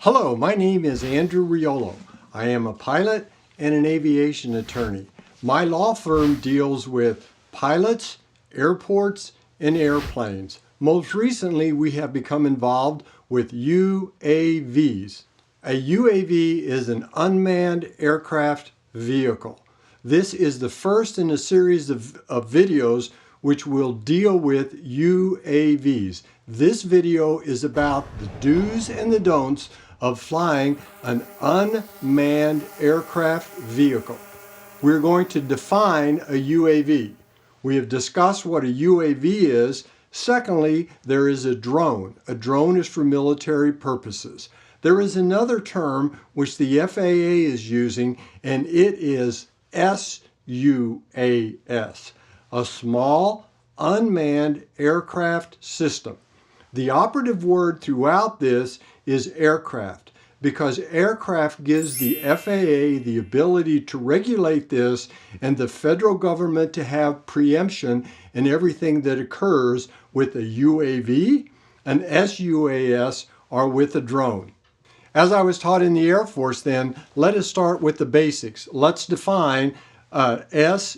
Hello, my name is Andrew Riolo. I am a pilot and an aviation attorney. My law firm deals with pilots, airports, and airplanes. Most recently, we have become involved with UAVs. A UAV is an unmanned aircraft vehicle. This is the first in a series of videos which will deal with UAVs. This video is about the do's and the don'ts of flying an unmanned aircraft vehicle. We're going to define a UAV. We have discussed what a UAV is. Secondly, there is a drone. A drone is for military purposes. There is another term which the FAA is using, and it is SUAS, a small unmanned aircraft system. The operative word throughout this is aircraft, because aircraft gives the FAA the ability to regulate this and the federal government to have preemption in everything that occurs with a UAV, an SUAS, or with a drone. As I was taught in the Air Force then, let us start with the basics. Let's define SUAS,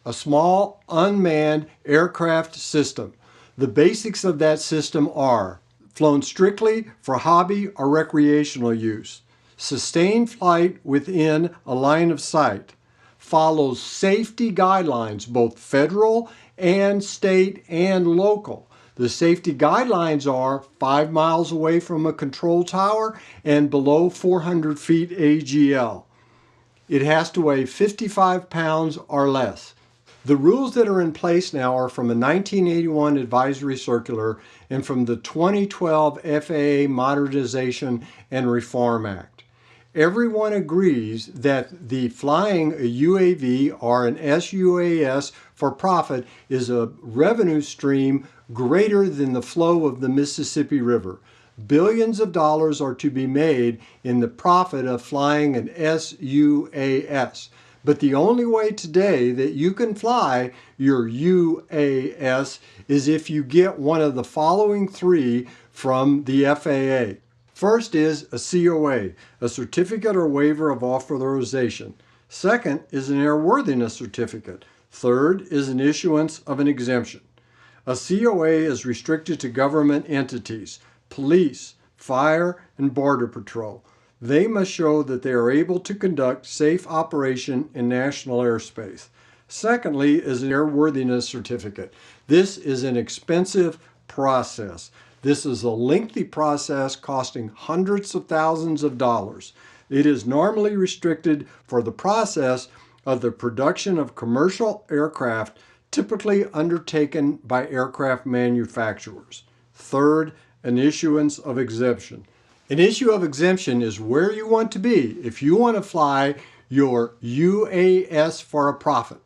a small unmanned aircraft system. The basics of that system are flown strictly for hobby or recreational use, sustained flight within a line of sight, follows safety guidelines, both federal and state and local. The safety guidelines are 5 miles away from a control tower and below 400 feet AGL. It has to weigh 55 pounds or less. The rules that are in place now are from a 1981 advisory circular and from the 2012 FAA Modernization and Reform Act. Everyone agrees that the flying a UAV or an SUAS for profit is a revenue stream greater than the flow of the Mississippi River. Billions of dollars are to be made in the profit of flying an SUAS. But the only way today that you can fly your UAS is if you get one of the following three from the FAA. First is a COA, a certificate or waiver of authorization. Second is an airworthiness certificate. Third is an issuance of an exemption. A COA is restricted to government entities, police, fire, and border patrol. They must show that they are able to conduct safe operation in national airspace. Secondly is an airworthiness certificate. This is an expensive process. This is a lengthy process costing hundreds of thousands of dollars. It is normally restricted for the process of the production of commercial aircraft, typically undertaken by aircraft manufacturers. Third, an issuance of exemption. An issue of exemption is where you want to be if you want to fly your UAS for a profit.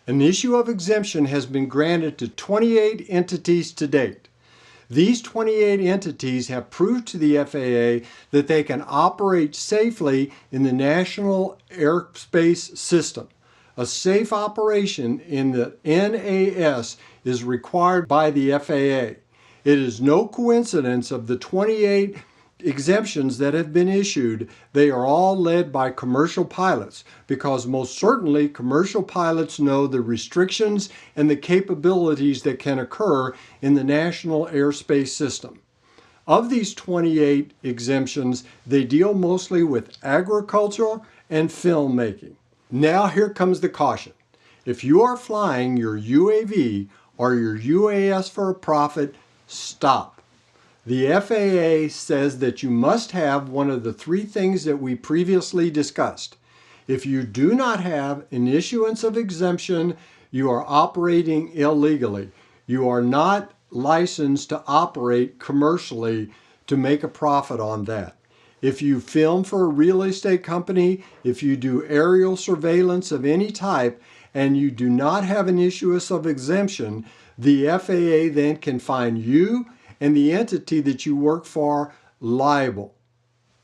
An issue of exemption has been granted to 28 entities to date. These 28 entities have proved to the FAA that they can operate safely in the national airspace system. A safe operation in the NAS is required by the FAA. It is no coincidence of the 28 exemptions that have been issued. They are all led by commercial pilots, because most certainly commercial pilots know the restrictions and the capabilities that can occur in the national airspace system. Of these 28 exemptions, they deal mostly with agriculture and filmmaking. Now here comes the caution. If you are flying your UAV or your UAS for a profit, stop. The FAA says that you must have one of the three things that we previously discussed. If you do not have an issuance of exemption, you are operating illegally. You are not licensed to operate commercially to make a profit on that. If you film for a real estate company, if you do aerial surveillance of any type, and you do not have an issuance of exemption, the FAA then can find you and the entity that you work for liable.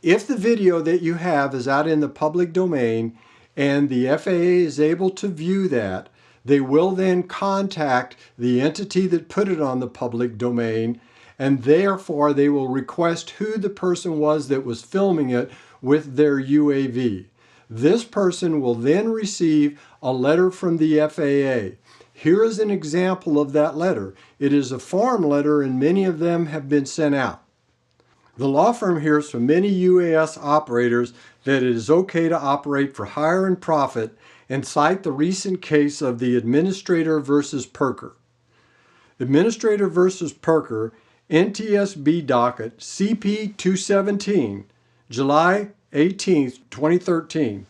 If the video that you have is out in the public domain and the FAA is able to view that, they will then contact the entity that put it on the public domain and therefore they will request who the person was that was filming it with their UAV. This person will then receive a letter from the FAA. Here is an example of that letter. It is a form letter, and many of them have been sent out. The law firm hears from many UAS operators that it is okay to operate for hire and profit, and cite the recent case of the Administrator versus Perker. Administrator versus Perker, NTSB docket CP 217, July 18, 2013.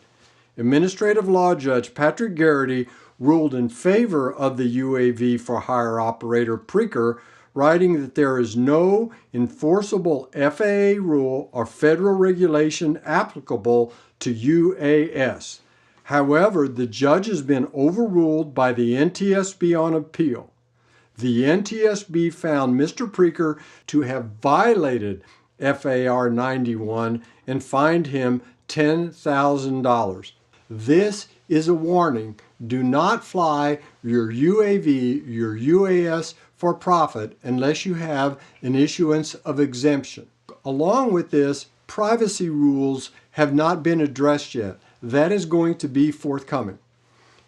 Administrative Law Judge Patrick Garrity ruled in favor of the UAV for hire operator Preker, writing that there is no enforceable FAA rule or federal regulation applicable to UAS. However, the judge has been overruled by the NTSB on appeal. The NTSB found Mr. Preker to have violated FAR 91 and fined him $10,000. This is a warning. Do not fly your UAV, your UAS for profit unless you have an issuance of exemption. Along with this, privacy rules have not been addressed yet. That is going to be forthcoming.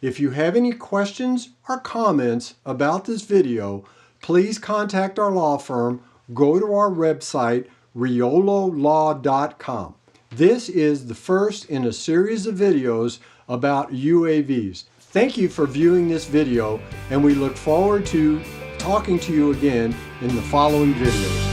If you have any questions or comments about this video, please contact our law firm. Go to our website, riololaw.com. This is the first in a series of videos about UAVs. Thank you for viewing this video, and we look forward to talking to you again in the following videos.